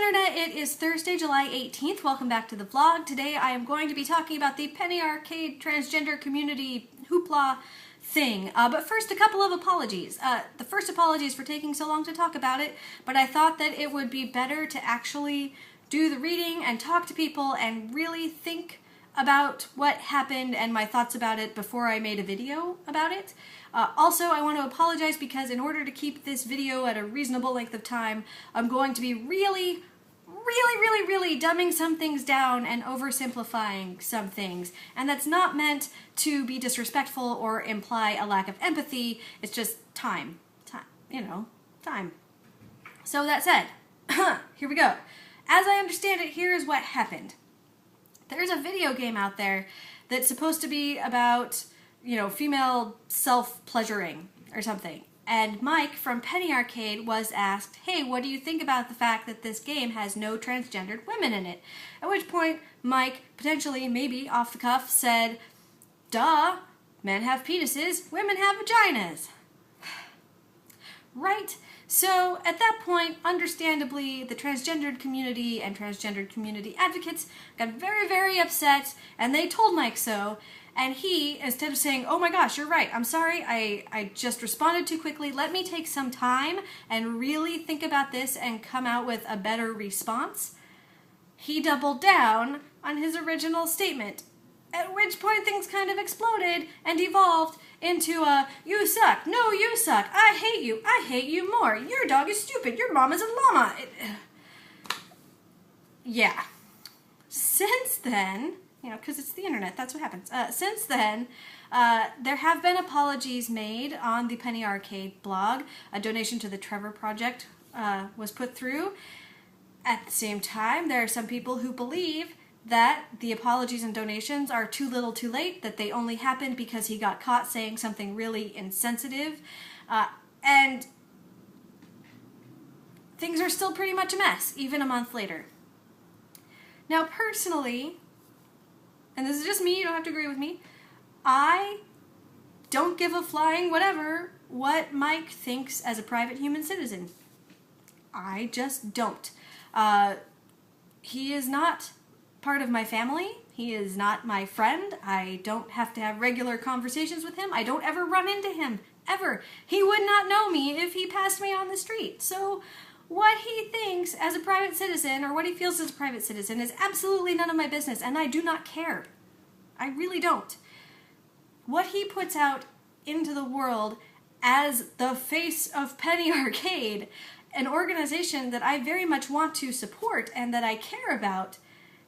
Internet, it is Thursday, July 18th. Welcome back to the vlog. Today I am going to be talking about the Penny Arcade Transgender Community hoopla thing. But first, a couple of apologies. The first apology is for taking so long to talk about it, but I thought that it would be better to actually do the reading and talk to people and really think about what happened and my thoughts about it before I made a video about it. Also, I want to apologize because in order to keep this video at a reasonable length of time, I'm going to be really dumbing some things down and oversimplifying some things. And that's not meant to be disrespectful or imply a lack of empathy. It's just time. Time. So that said, here we go. As I understand it, here's what happened. There's a video game out there that's supposed to be about, female self-pleasuring or something. And Mike from Penny Arcade was asked, hey, what do you think about the fact that this game has no transgendered women in it? At which point, Mike, potentially, maybe off the cuff, said, duh, men have penises, women have vaginas. Right? So, at that point, understandably, the transgendered community and transgendered community advocates got very upset, and they told Mike so, and he, instead of saying, oh my gosh, you're right, I'm sorry, I just responded too quickly, let me take some time and really think about this and come out with a better response, he doubled down on his original statement, at which point things kind of exploded and evolved into a, you suck, no you suck, I hate you more, your dog is stupid, your mom is a llama. Yeah. Since then, because it's the internet, that's what happens. Since then, there have been apologies made on the Penny Arcade blog. A donation to the Trevor Project was put through. At the same time, there are some people who believe that the apologies and donations are too little too late, that they only happened because he got caught saying something really insensitive, and things are still pretty much a mess, even a month later. Now, personally, and this is just me, you don't have to agree with me, I don't give a flying whatever what Mike thinks as a private human citizen. I just don't. He is not part of my family. He is not my friend. I don't have to have regular conversations with him. I don't ever run into him, ever. He would not know me if he passed me on the street. So what he thinks as a private citizen, or what he feels as a private citizen, is absolutely none of my business, and I do not care. I really don't. What he puts out into the world as the face of Penny Arcade, an organization that I very much want to support and that I care about,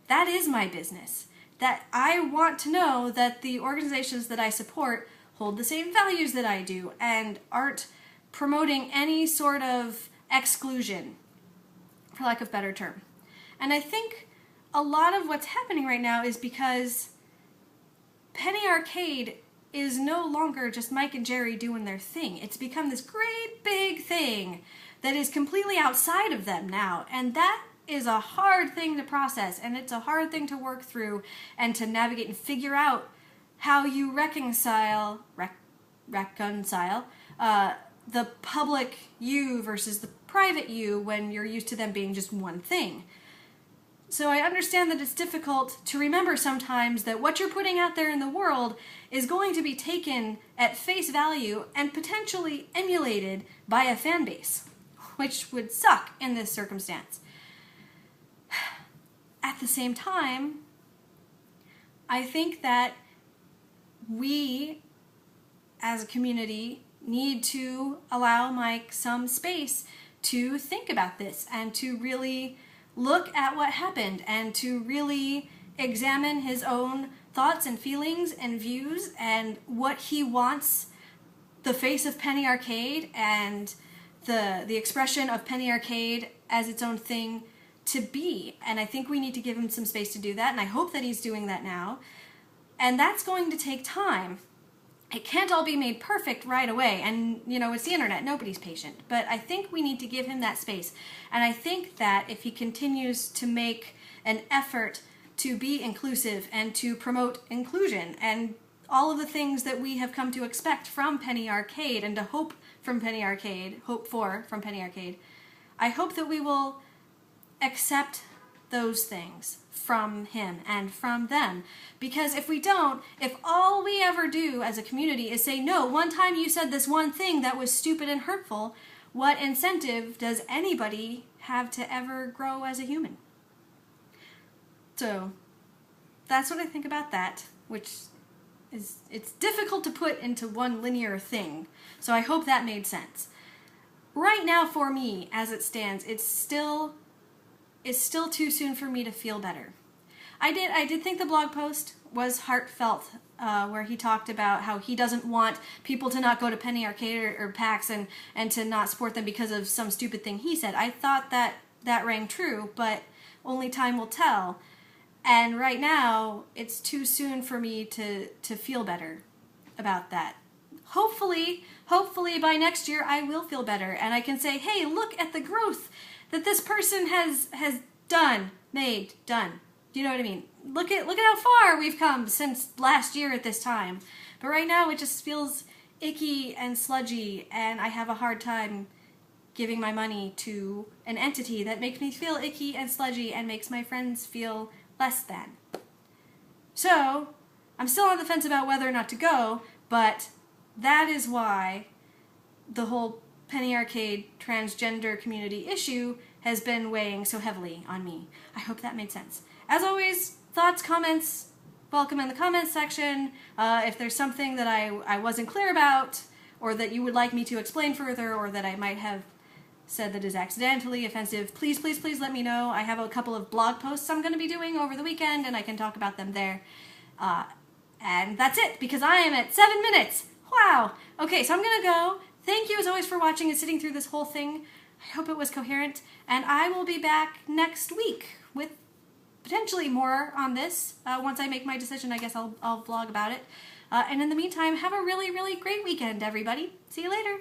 that is my business. That I want to know that the organizations that I support hold the same values that I do and aren't promoting any sort of exclusion, for lack of a better term. And I think a lot of what's happening right now is because Penny Arcade is no longer just Mike and Jerry doing their thing. It's become this great big thing that is completely outside of them now, and that is a hard thing to process, and it's a hard thing to work through and to navigate and figure out how you reconcile the public you versus the private you when you're used to them being just one thing. So I understand that it's difficult to remember sometimes that what you're putting out there in the world is going to be taken at face value and potentially emulated by a fan base, which would suck in this circumstance. At the same time, I think that we, as a community, need to allow Mike some space to think about this and to really look at what happened and to really examine his own thoughts and feelings and views and what he wants the face of Penny Arcade and the expression of Penny Arcade as its own thing to be. And I think we need to give him some space to do that, and I hope that he's doing that now. And that's going to take time. It can't all be made perfect right away, and it's the internet, nobody's patient. But I think we need to give him that space. And I think that if he continues to make an effort to be inclusive and to promote inclusion and all of the things that we have come to expect from Penny Arcade and to hope for from Penny Arcade, I hope that we will accept those things from him and from them. Because if we don't, if all we ever do as a community is say, no, one time you said this one thing that was stupid and hurtful, what incentive does anybody have to ever grow as a human? So that's what I think about that, which is, it's difficult to put into one linear thing. So I hope that made sense. Right now for me, as it stands, it's still too soon for me to feel better. I did think the blog post was heartfelt, where he talked about how he doesn't want people to not go to Penny Arcade or PAX and to not support them because of some stupid thing he said. I thought that rang true, but only time will tell. And right now, it's too soon for me to feel better about that. Hopefully by next year I will feel better and I can say, hey, look at the growth that this person has done. Do you know what I mean? Look at how far we've come since last year at this time. But right now it just feels icky and sludgy, and I have a hard time giving my money to an entity that makes me feel icky and sludgy and makes my friends feel less than. So, I'm still on the fence about whether or not to go, but that is why the whole Penny Arcade transgender community issue has been weighing so heavily on me. I hope that made sense. As always, thoughts, comments, welcome in the comments section. If there's something that I wasn't clear about, or that you would like me to explain further, or that I might have said that is accidentally offensive, please let me know. I have a couple of blog posts I'm going to be doing over the weekend, and I can talk about them there. And that's it, because I am at 7 minutes. Wow! Okay, so I'm going to go. Thank you as always for watching and sitting through this whole thing. I hope it was coherent, and I will be back next week with potentially more on this. Once I make my decision, I guess I'll vlog about it. And in the meantime, have a really, really great weekend, everybody. See you later.